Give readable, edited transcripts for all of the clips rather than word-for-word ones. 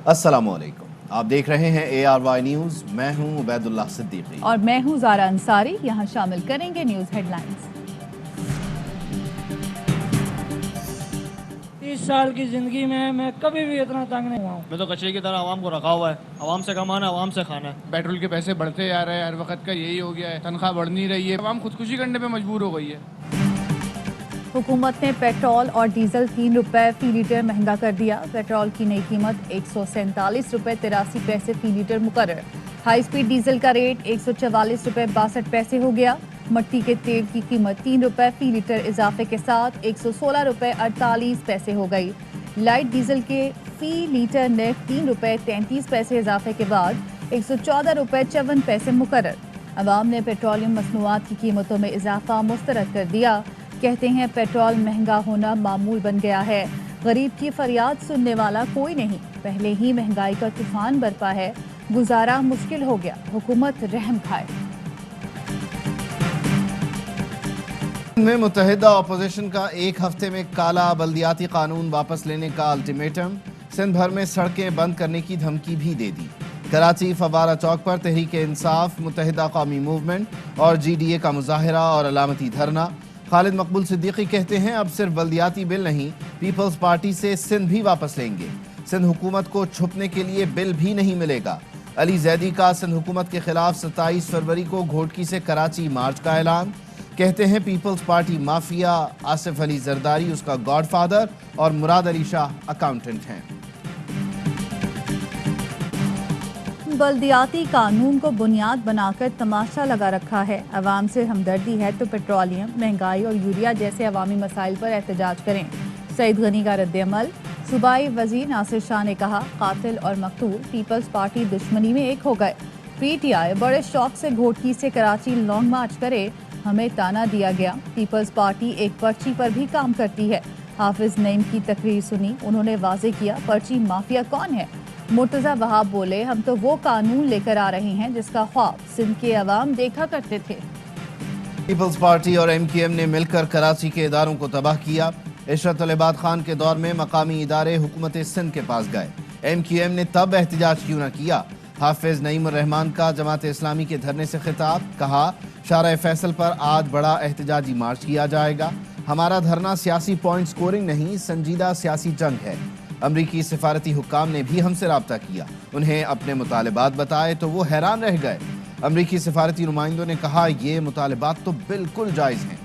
अस्सलामुअलैकुम, आप देख रहे हैं ARY न्यूज़। मैं हूं उबैदुल्लाह सिद्दीकी और मैं हूं ज़ारा अंसारी। यहाँ शामिल करेंगे न्यूज़ हेडलाइंस। 30 साल की ज़िंदगी में मैं कभी भी इतना तंग नहीं हुआ हूँ। मैं तो कचरे की तरह आवाम को रखा हुआ है। आवाम से कमाना, आवाम से खाना है। पेट्रोल के पैसे बढ़ते जा रहे हैं, हर वक्त का यही हो गया है, तनख्वाह बढ़ नहीं रही है, आवाम खुदकुशी करने पे मजबूर हो गई है। हुकूमत ने पेट्रोल और डीजल 3 रुपए फी लीटर महंगा कर दिया। पेट्रोल की नई कीमत 147 रुपए 83 पैसे फी लीटर मुकर्रर। हाई स्पीड डीजल का रेट 144 रुपए 62 पैसे हो गया। मट्टी के तेल की कीमत 3 रुपए फी लीटर इजाफे के साथ 116 रुपए 48 पैसे हो गई। लाइट डीजल के फी लीटर नर्ख 3 रुपए 33 पैसे इजाफे के बाद 114 रुपए 54 पैसे मुकर्रर। अवाम ने पेट्रोलियम मसनूआत की कीमतों में इजाफा मुस्तरद कर दिया। कहते हैं पेट्रोल महंगा होना मामूल बन गया है। गरीब की फरियाद सुनने वाला कोई नहीं। पहले ही महंगाई का तूफान बरपा है, गुजारा मुश्किल हो गया। हुकूमत रहम खाए। में मुत्तहिदा अपोजिशन का एक हफ्ते में काला बल्दियाती कानून वापस लेने का अल्टीमेटम। सिंध भर में सड़कें बंद करने की धमकी भी दे दी। कराची फवारा चौक पर तहरीक इंसाफ, मुत्तहिदा कौमी मूवमेंट और GDA का मुजाहरा और अलामती धरना। खालिद मकबूल सिद्दीकी कहते हैं अब सिर्फ बल्दियाती बिल नहीं, पीपल्स पार्टी से सिंध भी वापस लेंगे। सिंध हुकूमत को छुपने के लिए बिल भी नहीं मिलेगा। अली जैदी का सिंध हुकूमत के खिलाफ 27 फरवरी को घोटकी से कराची मार्च का ऐलान। कहते हैं पीपल्स पार्टी माफिया, आसिफ अली जरदारी उसका गॉडफादर और मुराद अली शाह अकाउंटेंट हैं। बल्दियाती कानून को बुनियाद बनाकर तमाशा लगा रखा है। अवाम से हमदर्दी है तो पेट्रोलियम, महंगाई और यूरिया जैसे अवामी मसाइल पर एहतजाज करें। सईद गनी का रद्द-ए-अमल। सूबाई वजीर नासिर शाह ने कहा कातिल और मकतूल पीपल्स पार्टी दुश्मनी में एक हो गए। PTI बड़े शौक से घोटकी से कराची लॉन्ग मार्च करे, हमें ताना दिया गया। पीपल्स पार्टी एक पर्ची पर भी काम करती है। हाफिज नईम की तकरीर सुनी, उन्होंने वाजे किया पर्ची माफिया कौन है। मुर्तज़ा वहाब बोले हम तो वो कानून लेकर आ रहे हैं जिसका ख्वाब सिंध के अवाम देखा करते थे। पीपल्स पार्टी और MKM ने मिलकर कराची के इदारों को तबाह किया। इशरत अल इबाद खान के दौर में मकामी इदारे हुकूमत सिंध के पास गए। MKM ने तब एहतजाज क्यों न किया। हाफिज नईम रहमान का जमात इस्लामी के धरने से खिताब, कहा शारा फैसल पर आज बड़ा एहतजाजी मार्च किया जाएगा। हमारा धरना सियासी पॉइंट स्कोरिंग नहीं, संजीदा सियासी जंग है। अमरीकी सिफारती हुक्काम ने भी हमसे राब्ता किया, उन्हें अपने मुतालिबात बताए तो वो हैरान रह गए। अमरीकी सिफारती नुमाइंदों ने कहा ये मुतालिबात तो बिल्कुल जायज़ हैं।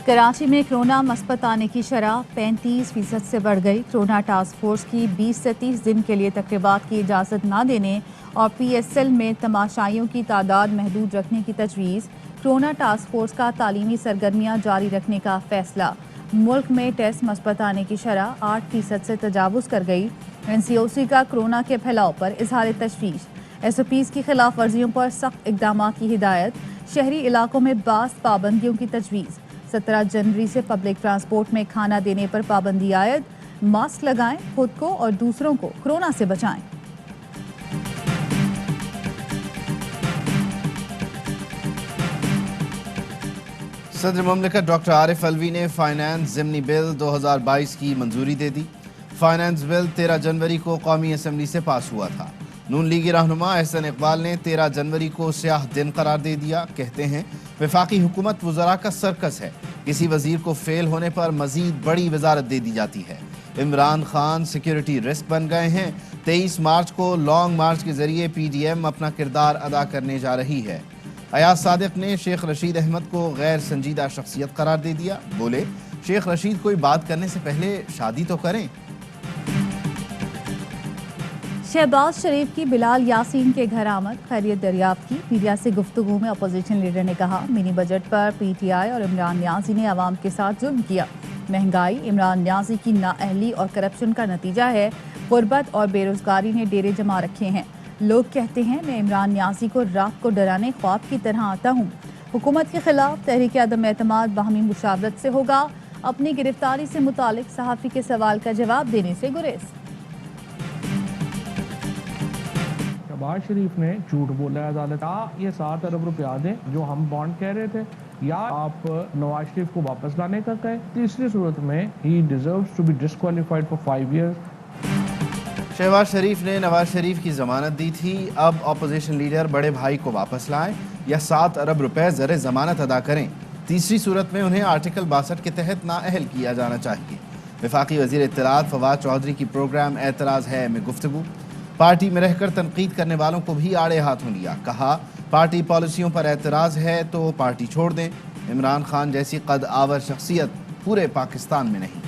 कराची में कोरोना मस्बत आने की शरह 35% से बढ़ गई। कोरोना टास्क फोर्स की 20 से 30 दिन के लिए तकरीबात की इजाज़त न देने और PSL में तमाशाइयों की तादाद महदूद रखने की तजवीज़। कोरोना टास्क फोर्स का तालीमी सरगर्मियाँ जारी रखने का फैसला। मुल्क में टेस्ट मस्बत आने की शरह 8% से तजावुज़ कर गई। NCOC का कोरोना के फैलाव पर इजहार तशवीश। SOPs की खिलाफ वर्जियों पर सख्त इकदाम की हिदायत। शहरी इलाकों में बास पाबंदियों की तजवीज़। 17 जनवरी से पब्लिक ट्रांसपोर्ट में खाना देने पर पाबंदी आयद। मास्क लगाएं, खुद को और दूसरों को कोरोना से बचाएं। सदर मुमलिकत डॉक्टर आरिफ अलवी ने फाइनेंस ज़िमनी बिल 2022 की मंजूरी दे दी। फाइनेंस बिल 13 जनवरी को कौमी असम्बली से पास हुआ था। नून लीगी रहनुमा एहसन इकबाल ने 13 जनवरी को स्याह दिन करार दे दिया। कहते हैं वफाकी हुकूमत वज़रा का सर्कस है, किसी वजीर को फेल होने पर मजीद बड़ी वजारत दे दी जाती है। इमरान खान सिक्योरिटी रिस्क बन गए हैं। 23 मार्च को लॉन्ग मार्च के जरिए PDM अपना किरदार अदा करने जा रही है। अयाज सादिक ने शेख रशीद अहमद को गैर संजीदा शख्सियत करार दे दिया। बोले शेख रशीद कोई बात करने से पहले शादी तो करें। शहबाज शरीफ की बिलाल यासीन के घर आमद, खैरियत दरियाफ्त की। मीडिया से गुफ्तगू में अपोजिशन लीडर ने कहा मिनी बजट पर PTI और इमरान न्याजी ने अवाम के साथ जुल्म किया। महंगाई इमरान न्याजी की नाअहली और करप्शन का नतीजा है। गुर्बत और बेरोजगारी ने डेरे जमा रखे हैं। लोग कहते हैं मैं इमरान न्याजी को रात को डराने ख्वाब की तरह आता हूँ। हुकूमत के खिलाफ तहरीक अदम एतमाद बाहमी मुशावरत से होगा। अपनी गिरफ्तारी से मुतालिक सहाफ़ी के सवाल का जवाब देने से गुरेज। शहबाज शरीफ ने झूठ बोला है अदालत। ये 7 अरब रुपया दें जो हम बॉन्ड कह रहे थे, या आप नवाज शरीफ को वापस लाने का कहें। तीसरी सूरत में he deserves to be disqualified for 5 years। Shahbaz Sharif ने नवाज शरीफ की जमानत दी थी, अब अपोजिशन लीडर बड़े भाई को वापस लाएं या 7 अरब रुपए ज़र जमानत अदा करें। तीसरी सूरत में उन्हें आर्टिकल 62 के तहत नाअहल किया जाना चाहिए। वफाकी वज़ीर इत्तलात फवाद चौधरी की प्रोग्राम एतराज़ है में गुफ्तगू। पार्टी में रहकर तनकीद करने वालों को भी आड़े हाथों लिया, कहा पार्टी पॉलिसियों पर एतराज़ है तो पार्टी छोड़ दें। इमरान खान जैसी कद आवर शख्सियत पूरे पाकिस्तान में नहीं।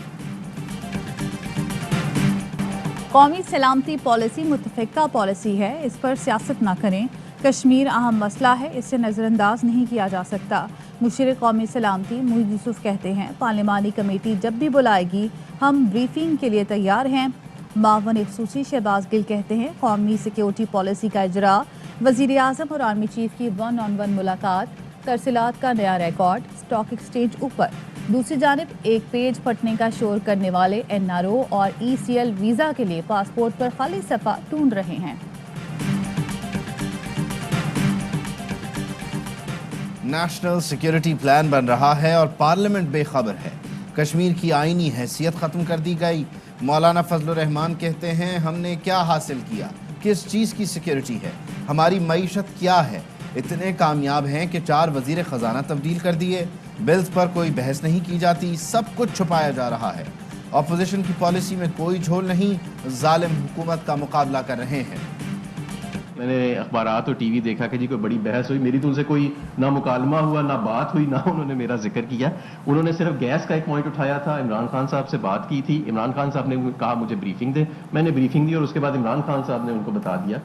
कौमी सलामती पॉलिसी मुतफ़िका पॉलिसी है, इस पर सियासत ना करें। कश्मीर अहम मसला है, इसे नज़रअंदाज नहीं किया जा सकता। मुशीर कौमी सलामती मुहीद यूसुफ कहते हैं पार्लिमानी कमेटी जब भी बुलाएगी हम ब्रीफिंग के लिए तैयार हैं। मावन ख़ुसूसी शहबाज गिल कहते हैं कौमी सिक्योरिटी पॉलिसी का इजरा, वज़ीर आज़म और आर्मी चीफ की 1-on-1 मुलाकात, तरसीलात का नया रिकॉर्ड, स्टॉक एक्सचेंज ऊपर। दूसरी जानिब एक पेज फटने का शोर करने वाले NRO और ECL वीज़ा के लिए पासपोर्ट पर खाली सफ़ा ढूंढ रहे हैं। नेशनल सिक्योरिटी प्लान बन रहा है और पार्लियामेंट बेखबर है। कश्मीर की आईनी हैसियत ख़त्म कर दी गई। मौलाना फजलुर रहमान कहते हैं हमने क्या हासिल किया, किस चीज़ की सिक्योरिटी है, हमारी मईशत क्या है। इतने कामयाब हैं कि 4 वज़ीर ख़जाना तब्दील कर दिए। बिल्स पर कोई बहस नहीं की जाती, सब कुछ छुपाया जा रहा है। अपोजिशन की पॉलिसी में कोई झोल नहीं, जालिम हुकूमत का मुकाबला कर रहे हैं। मैंने अखबारात और टीवी देखा कि जी कोई बड़ी बहस हुई, मेरी तो उनसे कोई ना मुकालमा हुआ, ना बात हुई, ना उन्होंने मेरा जिक्र किया। उन्होंने सिर्फ गैस का एक पॉइंट उठाया था, इमरान खान साहब से बात की थी। इमरान खान साहब ने कहा मुझे ब्रीफिंग दे, मैंने ब्रीफिंग दी और उसके बाद इमरान खान साहब ने उनको बता दिया।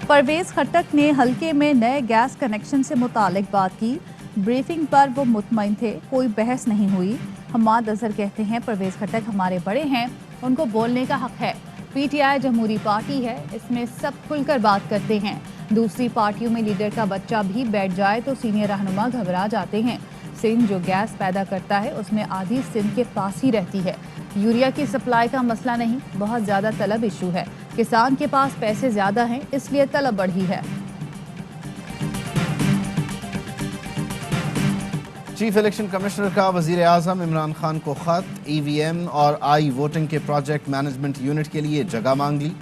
परवेज़ खट्टक ने हल्के में नए गैस कनेक्शन से मुतालिक बात की। ब्रीफिंग पर वो मुतमईन थे, कोई बहस नहीं हुई। हमाद अजहर कहते हैं परवेज़ खट्टक हमारे बड़े हैं, उनको बोलने का हक है। PTI जमहूरी पार्टी है, इसमें सब खुलकर बात करते हैं। दूसरी पार्टियों में लीडर का बच्चा भी बैठ जाए तो सीनियर रहनुमा घबरा जाते हैं। सिंध जो गैस पैदा करता है उसमें आधी सिंध के पास ही रहती है। यूरिया की सप्लाई का मसला नहीं, बहुत ज़्यादा तलब इशू है। किसान के पास पैसे ज़्यादा हैं इसलिए तलब बढ़ी है। चीफ इलेक्शन कमिश्नर का वज़ीर आज़म इमरान खान को ख़त, EVM और आई वोटिंग के प्रोजेक्ट मैनेजमेंट यूनिट के लिए जगह मांग ली।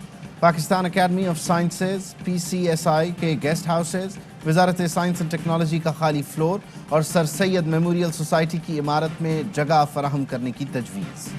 Pakistan academy of sciences PCSI के गेस्ट हाउसेज, वजारत साइंस एंड टेक्नोलॉजी का खाली फ्लोर और सर सैयद मेमोरियल सोसाइटी की इमारत में जगह फराहम करने की तजवीज़।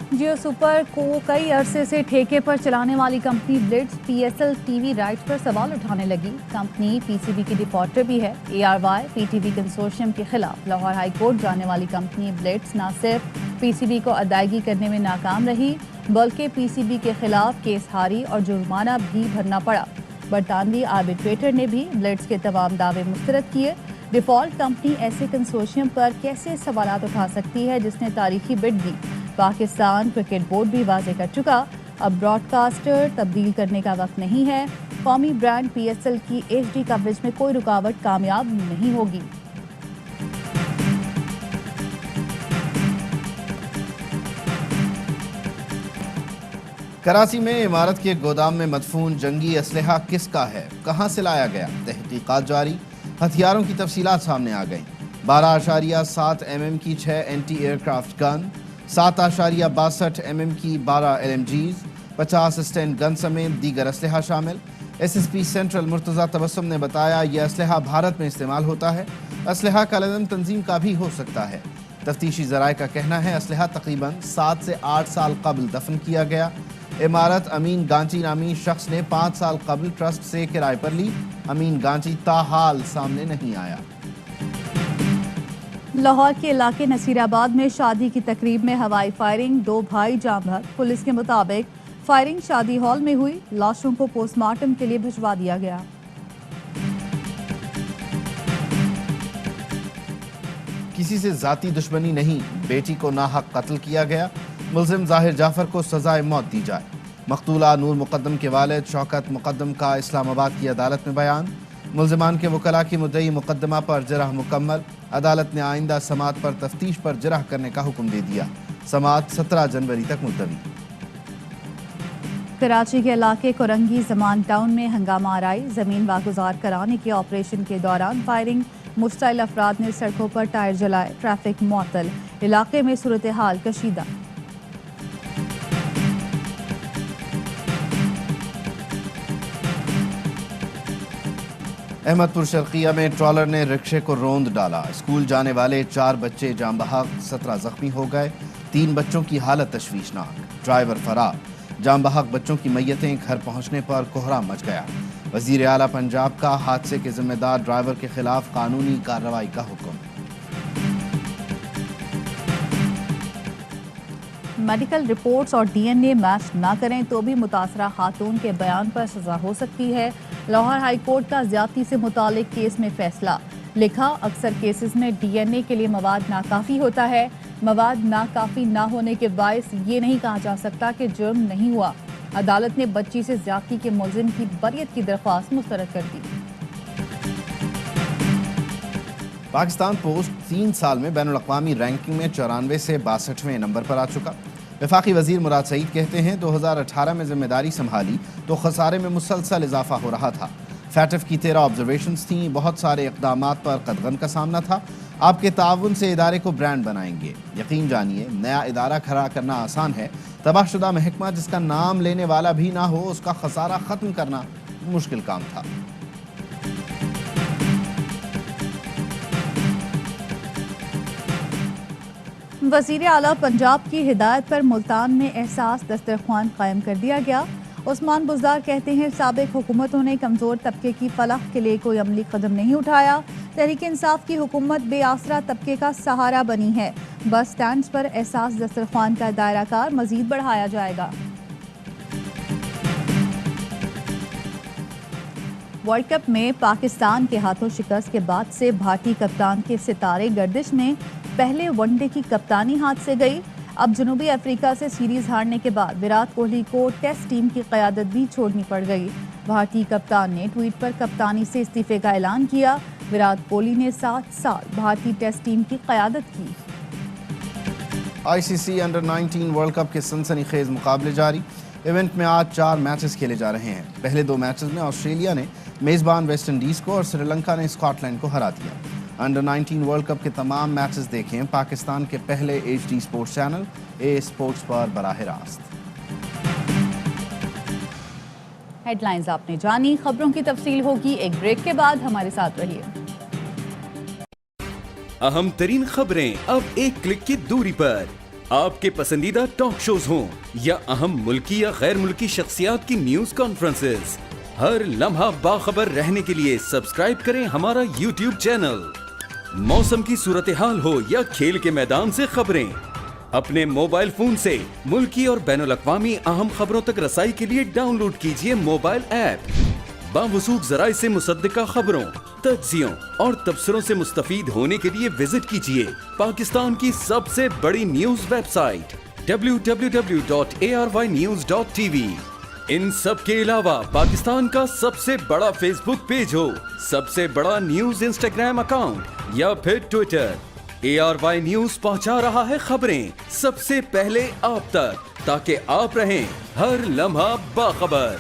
जियो सुपर को कई अरसे से ठेके पर चलाने वाली company Blitz PSL TV rights पर सवाल उठाने लगी। कंपनी PCB की डिफॉल्टर भी है। ARY PTV कंसोर्शियम के खिलाफ लाहौर हाई कोर्ट जाने वाली कंपनी ब्लिट्स न सिर्फ PCB को अदायगी करने में नाकाम रही बल्कि PCB के खिलाफ केस हारी और जुर्माना भी भरना पड़ा। बरतानवी आर्बिट्रेटर ने भी ब्लिट्स के तमाम दावे मुस्तरद किए। डिफॉल्ट कंपनी ऐसे कंसोर्शियम पर कैसे सवालात उठा सकती है जिसने तारीखी बिड दी। पाकिस्तान क्रिकेट बोर्ड भी वाजे कर चुका, अब ब्रॉडकास्टर तब्दील करने का वक्त नहीं है। कौमी ब्रांड PSL की HD कवरेज में कोई रुकावट कामयाब नहीं होगी। कराची में इमारत के गोदाम में मदफून जंगी असलहा किसका है, कहां से लाया गया, तहकीकात जारी। हथियारों की तफसीलात सामने आ गई। 12.7 mm की 6 एंटी एयरक्राफ्ट गन, 7.62 mm की 12 LMGs, 50 स्टैंड गन समेत दीगर असलहा शामिल। SSP सेंट्रल मुर्तज़ा तबस्सुम ने बताया यह असलहा भारत में इस्तेमाल होता है। असलहा का लदन तंजीम का भी हो सकता है। तफ्तीशी ज़राए का कहना है असलहा तकरीबन 7 से 8 साल कबल दफन किया गया। इमारत अमीन गांची नामी शख्स ने 5 साल कबल ट्रस्ट से किराए पर ली। अमीन गांची ताहाल सामने नहीं आया। लाहौर के इलाके नसीराबाद में शादी की तकरीब में हवाई फायरिंग, 2 भाई जाँ बहक। पुलिस के मुताबिक फायरिंग शादी हॉल में हुई। लाशों को पोस्टमार्टम के लिए भिजवा दिया गया। किसी से जाती दुश्मनी नहीं, बेटी को नाहक कत्ल किया गया। मुल्जिम जाहिर जाफर को सजाए मौत दी जाए। मकतूला नूर मुकद्दम के वालिद शौकत मुकद्दम का इस्लामाबाद की अदालत में बयान। मुल्जिमान के वकला की मुद्दई मुकदमा पर जरह मुकम्मल। अदालत ने आइंदा समात पर तफ्तीश पर जरह करने का हुक्म दे दिया। समात 17 जनवरी तक मुलतवी। कराची के इलाके कोरंगी जमान टाउन में हंगामा आराई, जमीन वागुजार कराने के ऑपरेशन के दौरान फायरिंग, मुश्तइल अफराद ने सड़कों पर टायर जलाए, ट्रैफिक मुअत्तल, इलाके में सूरत हाल कशीदा। अहमदपुर शर्किया में ट्रॉलर ने रिक्शे को रौंद डाला, स्कूल जाने वाले 4 बच्चे जान बहक, 17 जख्मी हो गए, 3 बच्चों की हालत तशवीशनाक, ड्राइवर फरार, जान बहक बच्चों की मैयतें घर पहुंचने पर कोहराम मच गया। वजीर आला पंजाब का हादसे के जिम्मेदार ड्राइवर के खिलाफ कानूनी कार्रवाई का हुक्म। मेडिकल रिपोर्ट्स और डीएनए मैच ना करें तो भी मुतासरा खातून के बयान पर सजा हो सकती है। लाहौर हाई कोर्ट का ज्यादती से मुतालिक केस में फैसला लिखा, अक्सर केसेस में डीएनए के लिए मवाद नाकाफी होता है। मवाद नाकाफी ना होने के बायस ये नहीं कहा जा सकता कि जुर्म नहीं हुआ। अदालत ने बच्ची से ज्यादती के मुलजिम की बरियत की दरख्वास्त मुस्तरद कर दी। पाकिस्तान पोस्ट 3 साल में बैनुल अक़वामी रैंकिंग में 94 से 62वें नंबर पर आ चुका। वफाकी वजीर मुराद सईद कहते हैं 2018 में जिम्मेदारी संभाली तो खसारे में मुसलसल इजाफा हो रहा था। फैटफ की 13 ऑब्जर्वेशंस थीं, बहुत सारे इक़दामात पर कदगन का सामना था। आपके ताउन से इदारे को ब्रांड बनाएंगे, यकीन जानिए नया इदारा खड़ा करना आसान है, तबाहशुदा महकमा जिसका नाम लेने वाला भी ना हो उसका खसारा ख़त्म करना मुश्किल काम था। वज़ीर आला पंजाब की हिदायत पर मुल्तान में एहसास दस्तरख्वान कायम कर दिया गया। उस्मान बुज़दार कहते हैं साबिक हुकूमतों ने कमज़ोर तबके की फलाह के लिए कोई अमली कदम नहीं उठाया। तहरीक इंसाफ की हुकूमत बेआसरा तबके का सहारा बनी है। बस स्टैंड्स पर एहसास दस्तरख्वान का दायरा कार मजीद बढ़ाया जाएगा। वर्ल्ड कप में पाकिस्तान के हाथों शिकस्त के बाद से भारतीय कप्तान के सितारे गर्दिश में पहले वनडे की कप्तानी हाथ से गई। अब जनूबी अफ्रीका से सीरीज हारने के बाद विराट कोहली को टेस्ट टीम की क़यादत भी छोड़नी पड़ गई। भारतीय कप्तान ने ट्वीट पर कप्तानी से इस्तीफे का ऐलान किया। विराट कोहली ने 7 साल भारतीय टेस्ट टीम की क़यादत की। आईसीसी अंडर 19 वर्ल्ड कप के सनसनीखेज मुकाबले जारी। इवेंट में आज 4 मैचेस खेले जा रहे हैं। पहले 2 मैचेस में ऑस्ट्रेलिया ने मेज़बान वेस्ट इंडीज़ को और श्रीलंका ने स्कॉटलैंड को हरा दिया। अंडर 19 वर्ल्ड कप के तमाम मैचेस देखें पाकिस्तान के पहले HD स्पोर्ट्स चैनल ए स्पोर्ट्स पर बराह रास्त। हेडलाइंस आपने जानी, खबरों की तफसील होगी एक ब्रेक के बाद। हमारे साथ रहिए। अहम तरीन खबरें अब एक क्लिक की दूरी पर। आपके पसंदीदा टॉक शोज हों या अहम मुल्की या गैर मुल्की शख्सियात की न्यूज कॉन्फ्रेंसेस, हर लम्हा बाखबर रहने के लिए सब्सक्राइब करें हमारा YouTube चैनल। मौसम की सूरत हाल हो या खेल के मैदान से खबरें, अपने मोबाइल फोन से मुल्की और बैनुल अक़वामी अहम खबरों तक रसाई के लिए डाउनलोड कीजिए मोबाइल ऐप। बावसूख ज़राए से मुसद्दिका खबरों, तज्ज़ियों और तबसरों से मुस्तफ़ीद होने के लिए विजिट कीजिए पाकिस्तान की सबसे बड़ी न्यूज वेबसाइट www.arYnews.tv। इन सब के अलावा पाकिस्तान का सबसे बड़ा फेसबुक पेज हो, सबसे बड़ा न्यूज इंस्टाग्राम अकाउंट या फिर ट्विटर, ARY न्यूज पहुंचा रहा है खबरें सबसे पहले आप तक, ताकि आप रहें हर लम्हा बाखबर।